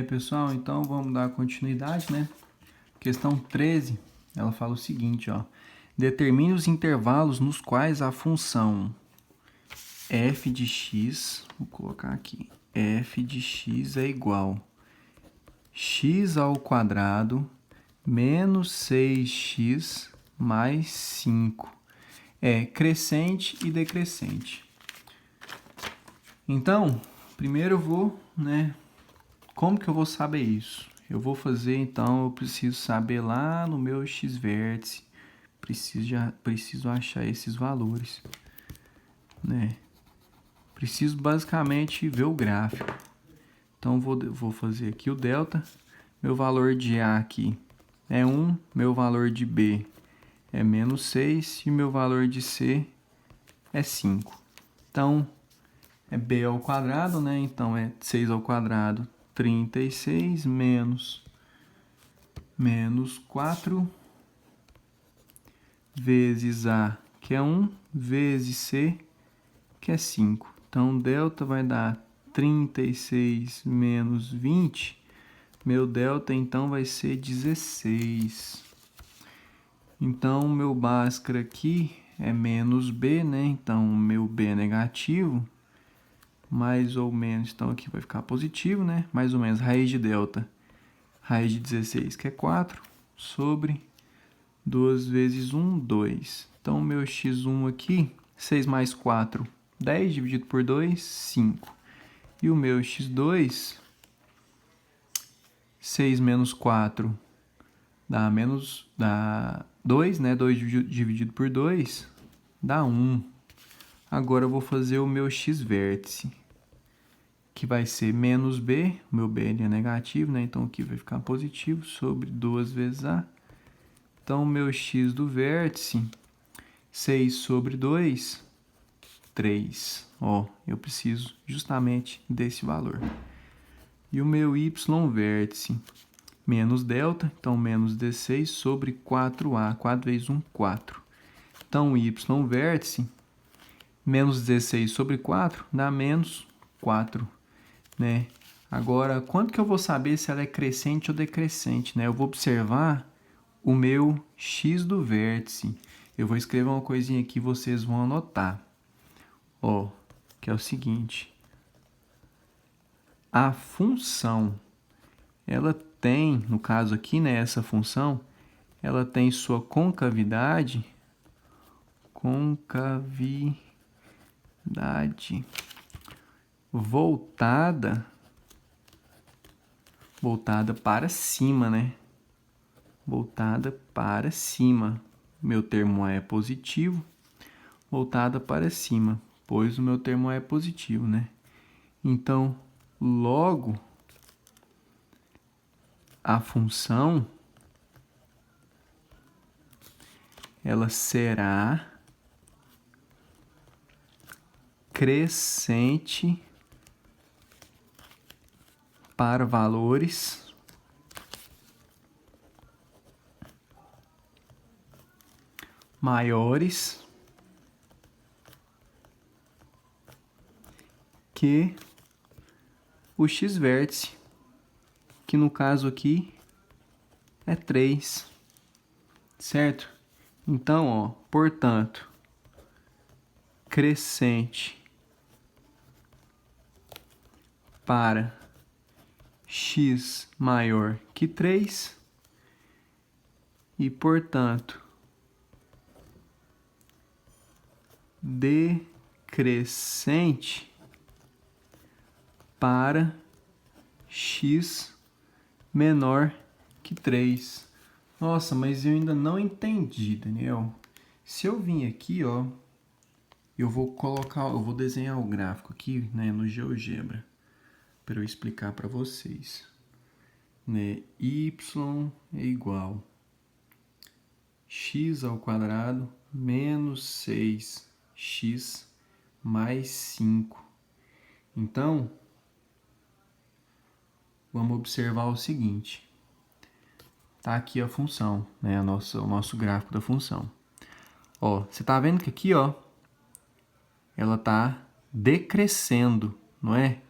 Pessoal, então vamos dar continuidade, né? Questão 13, ela fala o seguinte, ó. Determine os intervalos nos quais a função f de x, vou colocar aqui, f de x é igual x ao quadrado menos 6x mais 5. É crescente e decrescente. Então, primeiro eu vou, né? Como que eu vou saber isso? Eu vou fazer, então, eu preciso saber lá no meu x-vértice, preciso achar esses valores, né? Preciso basicamente ver o gráfico. Então, vou fazer aqui o delta. Meu valor de A aqui é 1, meu valor de B é menos 6 e meu valor de C é 5. Então, é B ao quadrado, né? Então, é 6 ao quadrado, 36 menos 4 vezes A, que é 1, vezes C, que é 5. Então, delta vai dar 36 menos 20. Meu delta, então, vai ser 16. Então, meu Bhaskara aqui é menos B, né? Então, meu B é negativo. Mais ou menos, então aqui vai ficar positivo, né? Mais ou menos, raiz de delta. Raiz de 16, que é 4, sobre 2 vezes 1, 2. Então, meu x1 aqui, 6 mais 4, 10, dividido por 2, 5. E o meu x2, 6 menos 4, dá 2, né? 2 dividido por 2, dá 1. Agora eu vou fazer o meu x-vértice, que vai ser menos B, o meu B ele é negativo, né? Então aqui vai ficar positivo, sobre 2 vezes A. Então, meu x do vértice, 6 sobre 2, 3. Ó, eu preciso justamente desse valor. E o meu y vértice, menos delta, então menos 16 sobre 4A, 4 vezes 1, 4. Então, y vértice, menos 16 sobre 4, dá menos 4, né? Agora, quanto que eu vou saber se ela é crescente ou decrescente, né? Eu vou observar o meu x do vértice. Eu vou escrever uma coisinha aqui, vocês vão anotar. Ó, que é o seguinte. A função, ela tem, no caso aqui, né, essa função, ela tem sua concavidade voltada para cima, né? Voltada para cima. Meu termo A é positivo, voltada para cima, pois o meu termo A é positivo, né? Então, logo, a função, ela será crescente para valores maiores que o x-vértice, que no caso aqui é 3, certo? Então, ó, portanto, crescente para x maior que 3 e, portanto, decrescente para x menor que 3. Nossa, mas eu ainda não entendi, Daniel. Se eu vim aqui, ó, eu vou desenhar o gráfico aqui, né, no GeoGebra, para eu explicar para vocês. Né, y é igual x ao quadrado menos 6x mais 5. Então, vamos observar o seguinte. Tá aqui a função, né? O nosso gráfico da função. Ó, você tá vendo que aqui, ó, ela tá decrescendo, não é?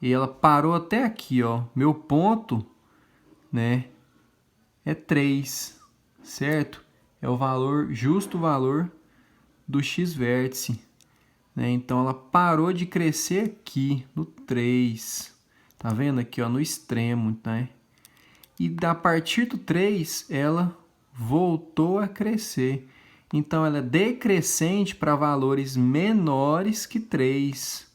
E ela parou até aqui, ó. Meu ponto, né, é 3, certo? É o valor, justo valor do x-vértice, né? Então, ela parou de crescer aqui, no 3. Tá vendo aqui, ó, no extremo, né? E a partir do 3, ela voltou a crescer. Então, ela é decrescente para valores menores que 3.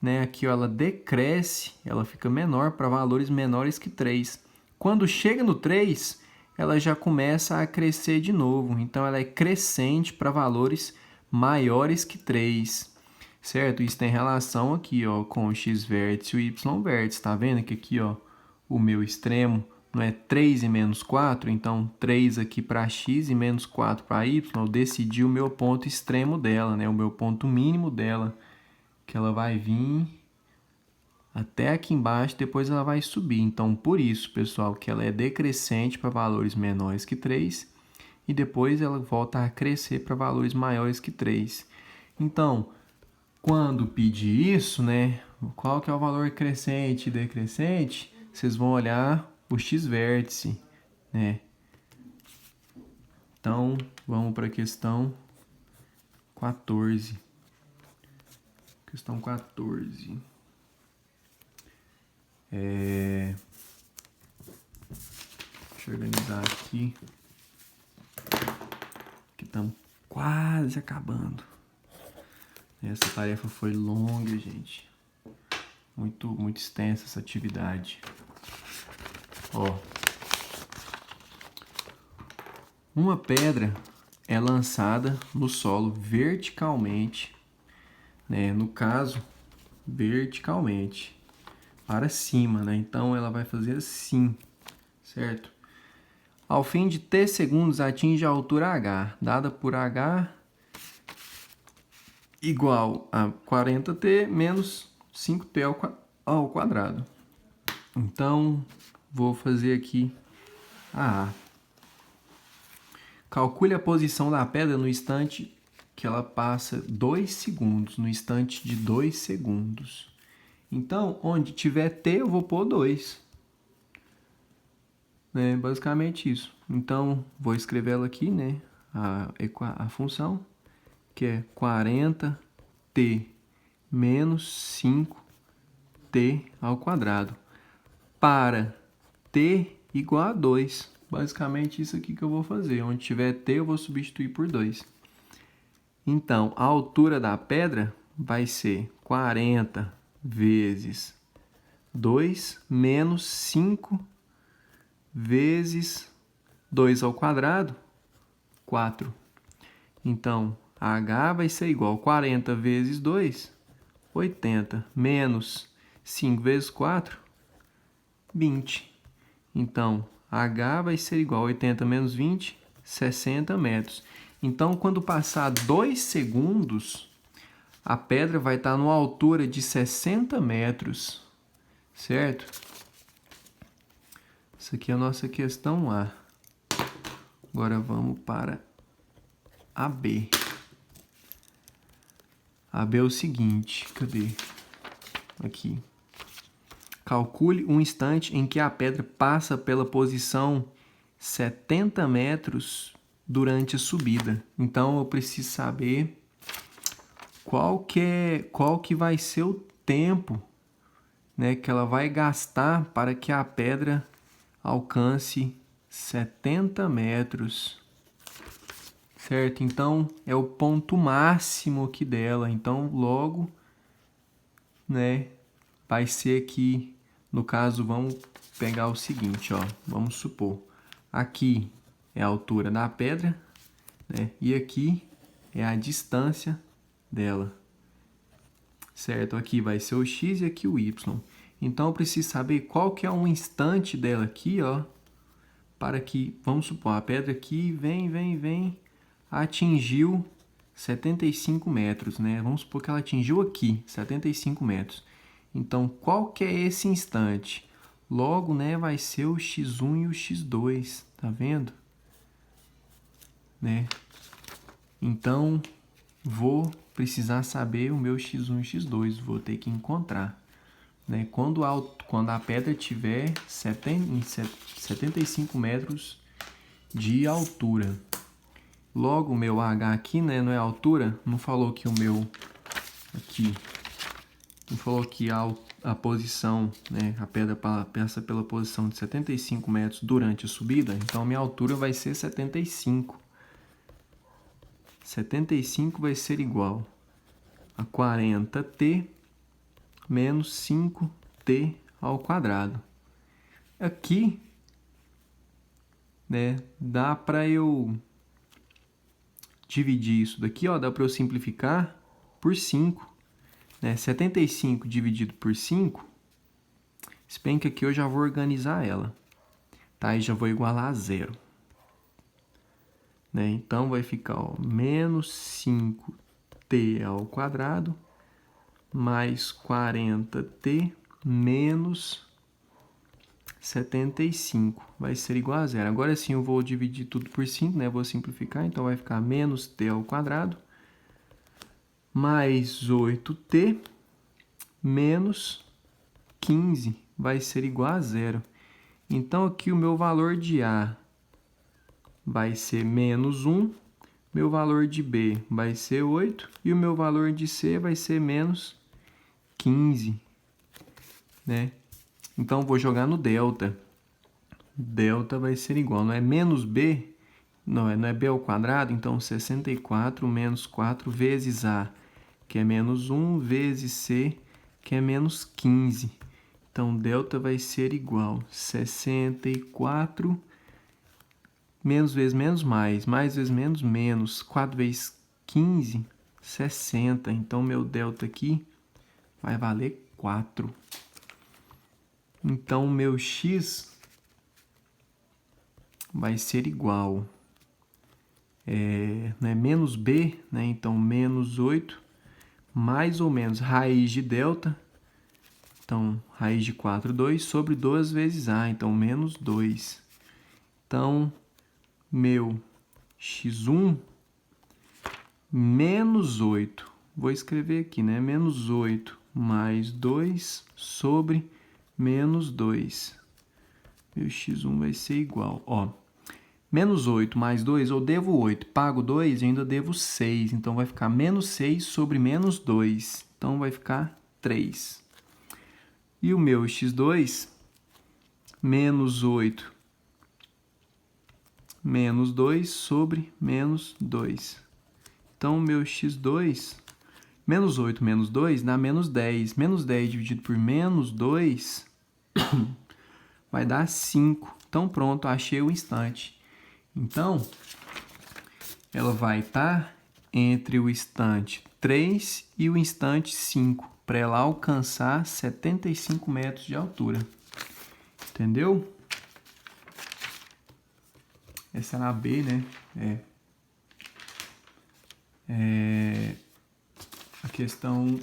Né? Aqui, ó, ela decresce, ela fica menor para valores menores que 3. Quando chega no 3, ela já começa a crescer de novo. Então, ela é crescente para valores maiores que 3. Certo? Isso tem relação aqui, ó, com o x-vértice e o y-vértice. Tá vendo que aqui, ó, o meu extremo não é 3 e menos 4, então 3 aqui para x e menos 4 para y, eu decidi o meu ponto extremo dela, né? O meu ponto mínimo dela, que ela vai vir até aqui embaixo, depois ela vai subir. Então, por isso, pessoal, que ela é decrescente para valores menores que 3 e depois ela volta a crescer para valores maiores que 3. Então, quando pedir isso, né, qual que é o valor crescente e decrescente, vocês vão olhar o x-vértice, né? Então, vamos para a questão 14. Questão 14. Deixa eu organizar aqui, que estamos quase acabando. Essa tarefa foi longa, gente. Muito extensa essa atividade. Ó, uma pedra é lançada no solo verticalmente, né? No caso, verticalmente para cima, né? Então ela vai fazer assim, certo? Ao fim de t segundos atinge a altura h, dada por h igual a 40t menos 5t ao quadrado. Então, vou fazer aqui a A. Calcule a posição da pedra no instante que ela passa 2 segundos, no instante de 2 segundos. Então, onde tiver t, eu vou pôr 2. Né? Basicamente isso. Então, vou escrever ela aqui, né? A função, que é 40t menos 5t ao quadrado. Para t igual a 2. Basicamente isso aqui que eu vou fazer. Onde tiver t, eu vou substituir por 2. Então, a altura da pedra vai ser 40 vezes 2 menos 5 vezes 2 ao quadrado, 4. Então, h vai ser igual a 40 vezes 2, 80, menos 5 vezes 4, 20. Então, h vai ser igual a 80 menos 20, 60 metros. Então, quando passar 2 segundos, a pedra vai estar numa altura de 60 metros, certo? Isso aqui é a nossa questão A. Agora vamos para a B. A B é o seguinte, cadê? Aqui. Calcule um instante em que a pedra passa pela posição 70 metros durante a subida. Então, eu preciso saber qual que vai ser o tempo, né, que ela vai gastar para que a pedra alcance 70 metros. Certo? Então, é o ponto máximo aqui dela. Então, logo, né, vai ser aqui, no caso, vamos pegar o seguinte, ó. Vamos supor, aqui é a altura da pedra, né, e aqui é a distância dela. Certo? Aqui vai ser o x e aqui o y. Então, eu preciso saber qual que é um instante dela aqui, ó, para que, vamos supor, a pedra aqui vem, atingiu 75 metros, né? Vamos supor que ela atingiu aqui 75 metros. Então, qual que é esse instante? Logo, né, vai ser o x1 e o x2, tá vendo? Né? Então, vou precisar saber o meu x1 e x2, vou ter que encontrar. né? Quando a pedra tiver 75 metros de altura. Logo, o meu H aqui, né, não é altura, não falou que o meu aqui, não falou que a posição, né, a pedra passa pela posição de 75 metros durante a subida, então minha altura vai ser 75. 75 vai ser igual a 40t menos 5t ao quadrado. Aqui, né, dá para eu dividir isso daqui, ó, dá para eu simplificar por 5, né? 75 dividido por 5, se bem que aqui eu já vou organizar ela, tá? E já vou igualar a zero, né? Então vai ficar, ó, menos 5t ao quadrado mais 40t menos 75 vai ser igual a zero. Agora sim eu vou dividir tudo por 5, né? Vou simplificar, então vai ficar menos t ao quadrado mais 8t menos 15 vai ser igual a zero. Então aqui o meu valor de A vai ser menos 1, meu valor de B vai ser 8 e o meu valor de C vai ser menos 15, né? Então vou jogar no delta. Delta vai ser igual, não é menos B, não é B ao quadrado, então 64 menos 4 vezes A, que é menos 1, vezes C, que é menos 15. Então, delta vai ser igual 64 menos vezes menos mais vezes menos menos, 4 vezes 15, 60. Então, meu delta aqui vai valer 4. Então, meu x vai ser igual, né, menos b, né, então menos 8, mais ou menos raiz de delta, então raiz de 4, 2, sobre 2 vezes a, então menos 2. Então, meu x1 menos 8, vou escrever aqui, né, menos 8 mais 2 sobre menos 2. Meu x1 vai ser igual, ó, menos 8 mais 2, eu devo 8, pago 2 e ainda devo 6. Então, vai ficar menos 6 sobre menos 2. Então, vai ficar 3. E o meu x2, menos 8 menos 2 sobre menos 2. Então, o meu x2, menos 8 menos 2 dá menos 10. Menos 10 dividido por menos 2 vai dar 5. Então, pronto, achei o instante. Então, ela vai estar entre o instante 3 e o instante 5, para ela alcançar 75 metros de altura. Entendeu? Essa era a B, né? A questão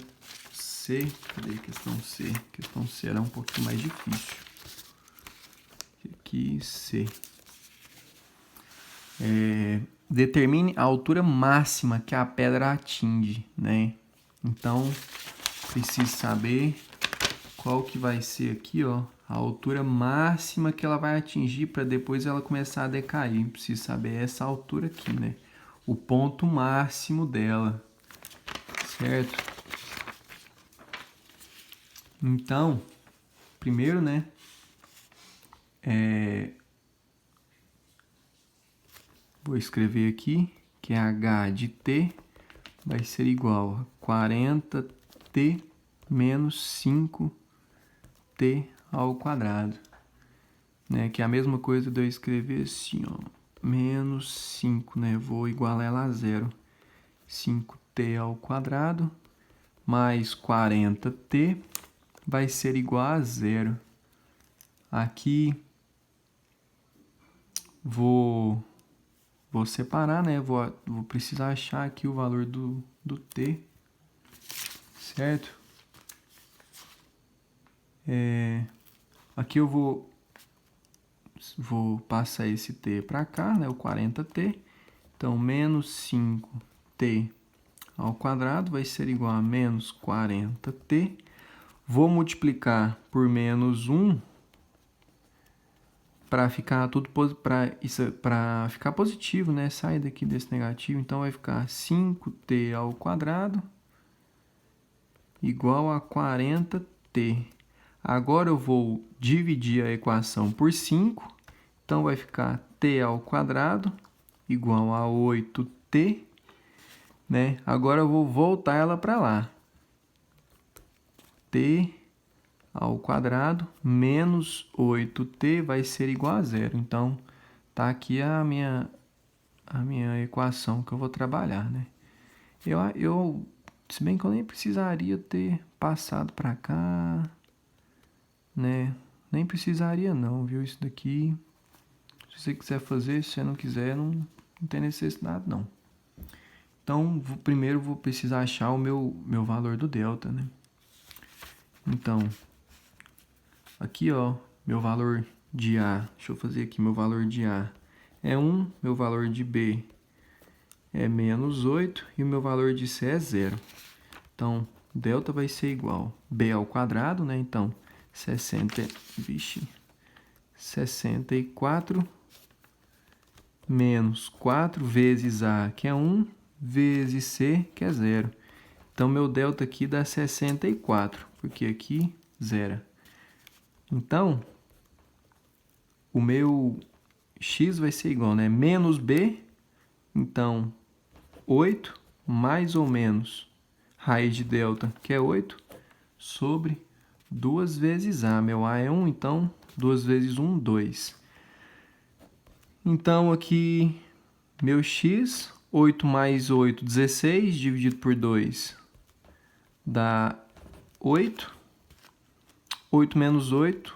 C. Cadê a questão C? A questão C era um pouquinho mais difícil. Aqui, C. Determine a altura máxima que a pedra atinge, né? Então, preciso saber qual que vai ser aqui, ó, a altura máxima que ela vai atingir para depois ela começar a decair. Preciso saber essa altura aqui, né? O ponto máximo dela, certo? Então, primeiro, né, vou escrever aqui que h de t vai ser igual a 40t menos 5t ao quadrado, né? Que é a mesma coisa de eu escrever assim, ó, menos 5, né? Vou igualar ela a zero. 5t ao quadrado mais 40t vai ser igual a zero. Aqui vou separar, né? Vou precisar achar aqui o valor do t, certo? Aqui eu vou passar esse t para cá, né? O 40t. Então, menos 5t ao quadrado vai ser igual a menos 40t. Vou multiplicar por menos 1 para ficar tudo para ficar positivo, né? Sai daqui desse negativo, então vai ficar 5t ao quadrado igual a 40t. Agora eu vou dividir a equação por 5, então vai ficar t ao quadrado igual a 8t, né? Agora eu vou voltar ela para lá. T ao quadrado menos 8t vai ser igual a zero. Então, tá aqui a minha equação que eu vou trabalhar, né? Se bem que eu nem precisaria ter passado para cá, né? Nem precisaria não, viu? Isso daqui, se você quiser fazer, se você não quiser, não tem necessidade não. Então, primeiro vou precisar achar o meu valor do delta, né? Então, aqui, ó, meu valor de A, deixa eu fazer aqui, meu valor de A é 1, meu valor de B é menos 8 e o meu valor de C é 0. Então, delta vai ser igual a B ao quadrado, né? Então, 64 menos 4 vezes A, que é 1, vezes C, que é 0. Então, meu delta aqui dá 64, porque aqui, 0. Então, o meu x vai ser igual, né? Menos b, então, 8 mais ou menos raiz de delta, que é 8, sobre 2 vezes a. Meu a é 1, então 2 vezes 1, 2. Então, aqui, meu x, 8 mais 8, 16, dividido por 2, dá 8. 8 menos 8,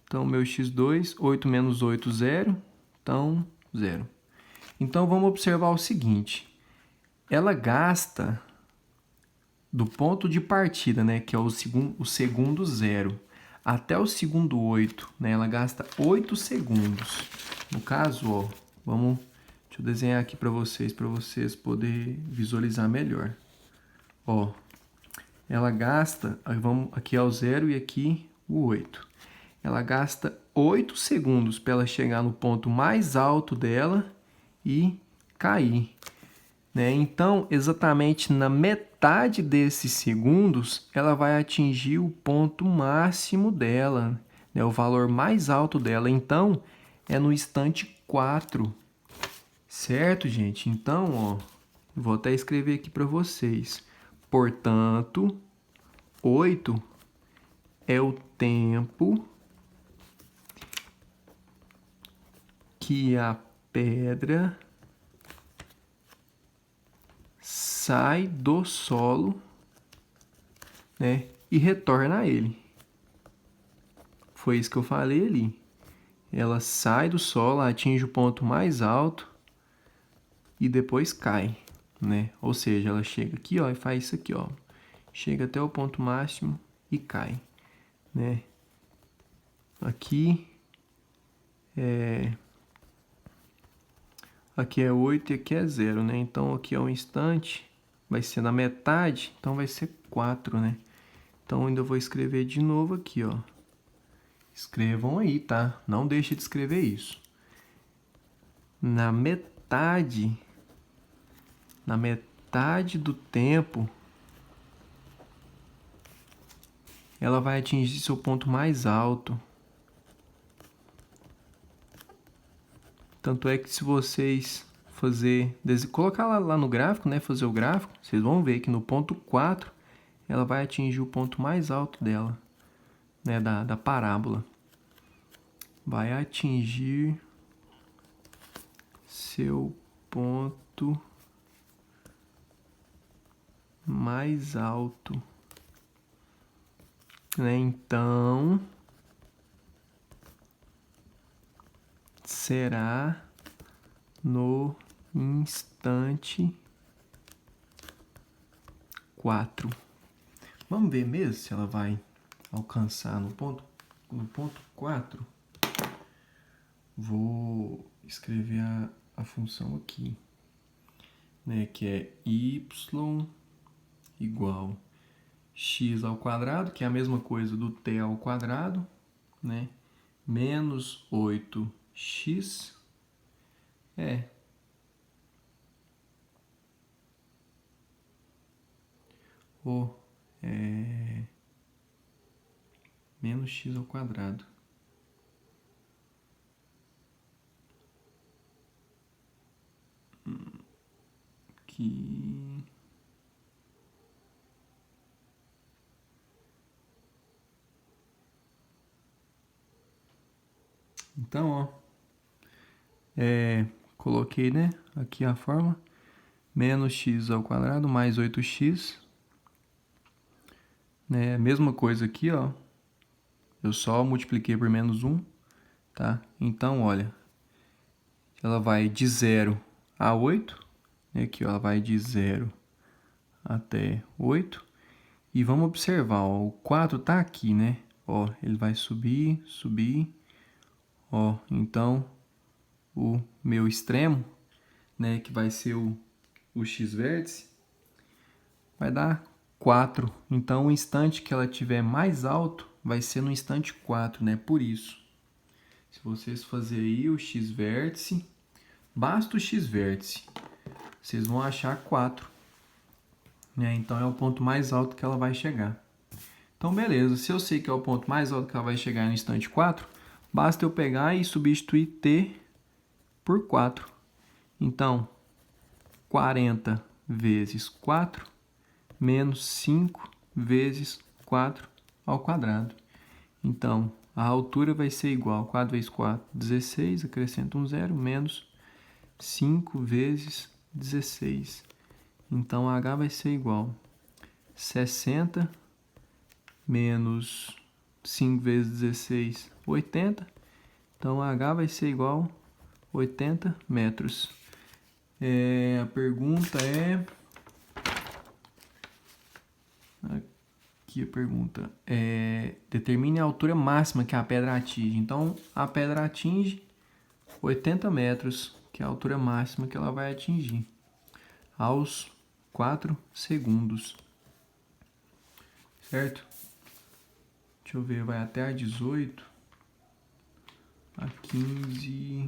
então, meu x2, 8 menos 8, 0, então, 0. Então, vamos observar o seguinte. Ela gasta do ponto de partida, né, que é o segundo 0, até o segundo 8, né, ela gasta 8 segundos. No caso, ó, deixa eu desenhar aqui para vocês poderem visualizar melhor. Ó, ela gasta, aqui é o 0 e aqui o 8. Ela gasta 8 segundos para ela chegar no ponto mais alto dela e cair, né? Então, exatamente na metade desses segundos, ela vai atingir o ponto máximo dela, né? O valor mais alto dela. Então, é no instante 4, certo, gente? Então, ó, vou até escrever aqui para vocês. Portanto, 8 é o tempo que a pedra sai do solo, né, e retorna a ele. Foi isso que eu falei ali. Ela sai do solo, atinge o ponto mais alto e depois cai, né? Ou seja, ela chega aqui, ó, e faz isso aqui, ó. Chega até o ponto máximo e cai, né? Aqui é 8 e aqui é 0, né? Então, aqui é um instante, vai ser na metade, então vai ser 4, né? Então, ainda vou escrever de novo aqui, ó. Escrevam aí, tá? Não deixe de escrever isso. Na metade do tempo, ela vai atingir seu ponto mais alto. Tanto é que se vocês colocar lá no gráfico, né, fazer o gráfico, vocês vão ver que no ponto 4 ela vai atingir o ponto mais alto dela, né, da parábola. Vai atingir seu ponto mais alto, né? Então, será no instante 4. Vamos ver mesmo se ela vai alcançar no ponto 4. Vou escrever a função aqui, né, que é y igual x ao quadrado, que é a mesma coisa do t ao quadrado, né? Menos 8x menos x ao quadrado. Aqui. Então, ó, coloquei, né, aqui a fórmula, menos x ao quadrado mais 8x, né, mesma coisa aqui, ó, eu só multipliquei por menos 1, tá? Então, olha, ela vai de 0 a 8, né, aqui, ó, ela vai de 0 até 8, e vamos observar, ó, o 4 tá aqui, né, ó, ele vai subir, subir, ó, então o meu extremo, né, que vai ser o x-vértice, vai dar 4. Então, o instante que ela tiver mais alto vai ser no instante 4, né? Por isso, se vocês fazerem aí o x-vértice, basta o x-vértice, vocês vão achar 4, né? Então, é o ponto mais alto que ela vai chegar. Então, beleza. Se eu sei que é o ponto mais alto que ela vai chegar no instante 4, basta eu pegar e substituir t por 4. Então, 40 vezes 4 menos 5 vezes 4 ao quadrado. Então, a altura vai ser igual a 4 vezes 4, 16, acrescenta um zero, menos 5 vezes 16. Então, H vai ser igual a 60 menos 5 vezes 16, 80. Então, H vai ser igual a 80 metros. A pergunta é... Aqui a pergunta determine a altura máxima que a pedra atinge. Então, a pedra atinge 80 metros, que é a altura máxima que ela vai atingir, aos 4 segundos. Certo? Deixa eu ver, vai até a 18, a 15...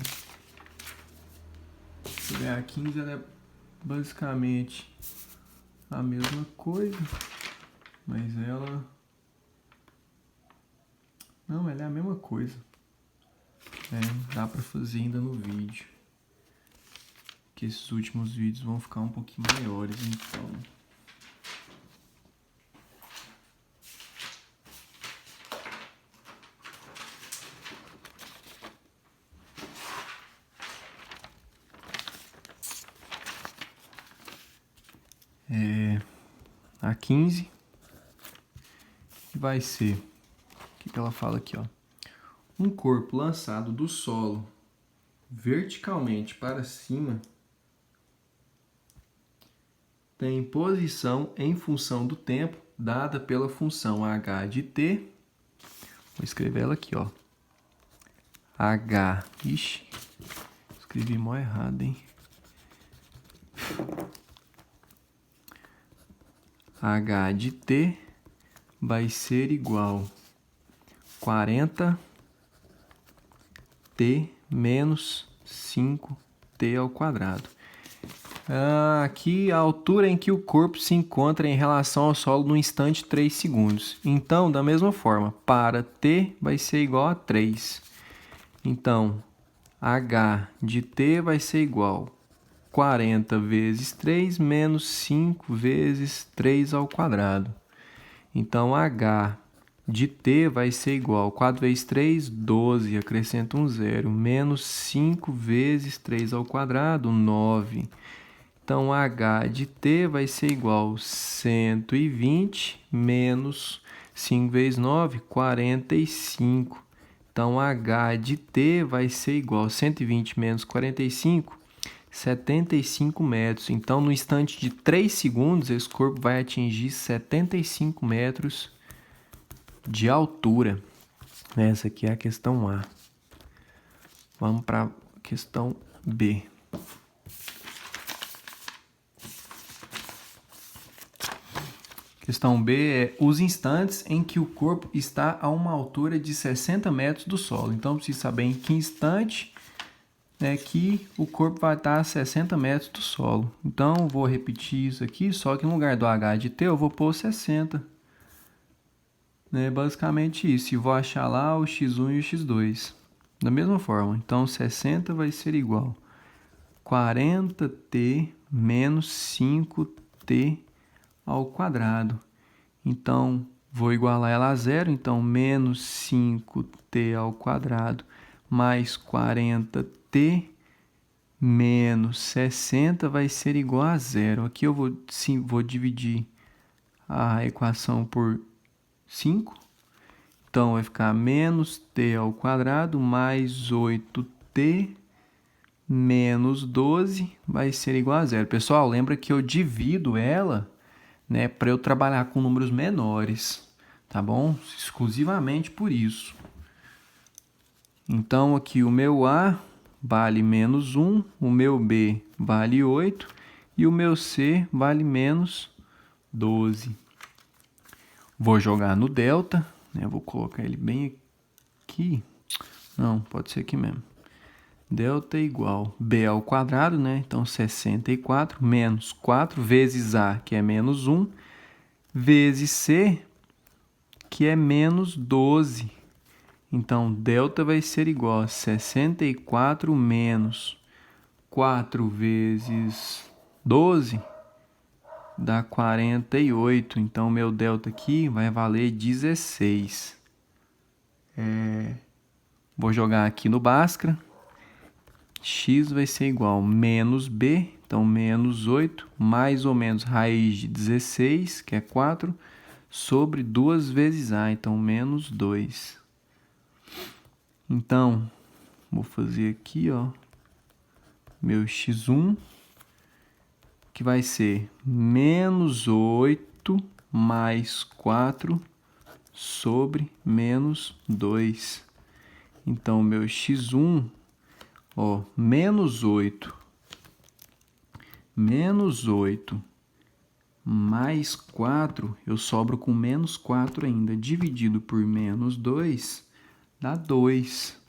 Deixa eu ver, a 15 ela é basicamente a mesma coisa, mas ela... Não, ela é a mesma coisa. Dá pra fazer ainda no vídeo. Que esses últimos vídeos vão ficar um pouquinho maiores, então. A 15 vai ser... O que ela fala aqui, ó? Um corpo lançado do solo verticalmente para cima tem posição em função do tempo dada pela função h de t. Vou escrever ela aqui, ó. H... Ixi, escrevi mó errado, hein? H de t vai ser igual a 40t menos 5t ao quadrado. Aqui a altura em que o corpo se encontra em relação ao solo no instante 3 segundos. Então, da mesma forma, para t vai ser igual a 3. Então, h de t vai ser igual a 40 vezes 3 menos 5 vezes 3 ao quadrado. Então, h de t vai ser igual a 4 vezes 3, 12, acrescenta um zero, menos 5 vezes 3 ao quadrado, 9. Então, h de t vai ser igual a 120 menos 5 vezes 9, 45. Então, h de t vai ser igual a 120 menos 45, 75 metros. Então, no instante de 3 segundos, esse corpo vai atingir 75 metros de altura. Essa aqui é a questão A. Vamos para a questão B. Questão B é os instantes em que o corpo está a uma altura de 60 metros do solo. Então, eu preciso saber em que instante que o corpo vai estar a 60 metros do solo. Então, vou repetir isso aqui, só que no lugar do H de T, eu vou pôr 60. Basicamente isso. E vou achar lá o x1 e o x2. Da mesma forma. Então, 60 vai ser igual a 40t menos 5t ao quadrado. Então, vou igualar ela a zero. Então, menos 5t ao quadrado mais 40t menos 60 vai ser igual a zero. Aqui eu vou dividir a equação por 5. Então, vai ficar menos t ao quadrado mais 8t menos 12 vai ser igual a zero. Pessoal, lembra que eu divido ela, para eu trabalhar com números menores, tá bom? Exclusivamente por isso. Então, aqui o meu A vale menos 1, o meu B vale 8 e o meu C vale menos 12. Vou jogar no delta, vou colocar ele bem aqui. Não, pode ser aqui mesmo. Delta é igual B ao quadrado, Então, 64 menos 4 vezes A, que é menos 1, vezes C, que é menos 12. Então, delta vai ser igual a 64 menos 4 vezes 12, dá 48. Então, meu delta aqui vai valer 16. Vou jogar aqui no Bhaskara. X vai ser igual a menos B, então menos 8, mais ou menos raiz de 16, que é 4, sobre 2 vezes A, então menos 2. Então, vou fazer aqui, meu x1, que vai ser menos 8 mais 4 sobre menos 2. Então, meu x1, menos 8 mais 4, eu sobro com menos 4 ainda, dividido por menos 2, dá 2,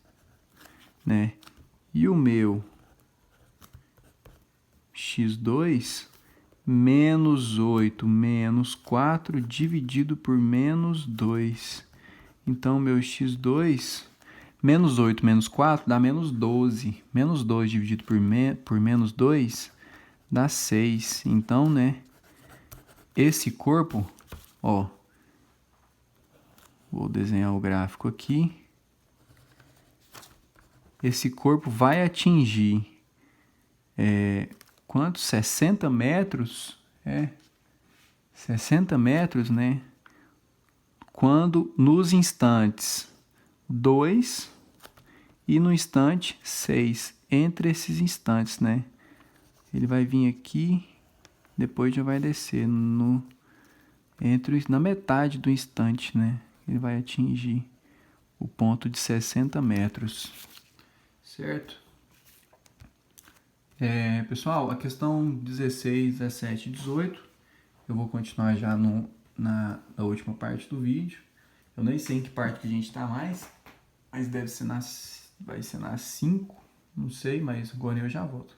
E o meu x2, menos 8 menos 4 dividido por menos 2. Então, meu x2, menos 8 menos 4 dá menos 12. Menos 2 dividido por menos 2 dá 6. Então, esse corpo, vou desenhar o gráfico aqui. Esse corpo vai atingir quanto? 60 metros? 60 metros, Quando nos instantes 2 e no instante 6. Entre esses instantes, Ele vai vir aqui, depois já vai descer na metade do instante, Ele vai atingir o ponto de 60 metros. Certo? Pessoal, a questão 16, 17 e 18, eu vou continuar já na última parte do vídeo. Eu nem sei em que parte que a gente está mais, mas vai ser na 5, não sei, mas agora eu já volto.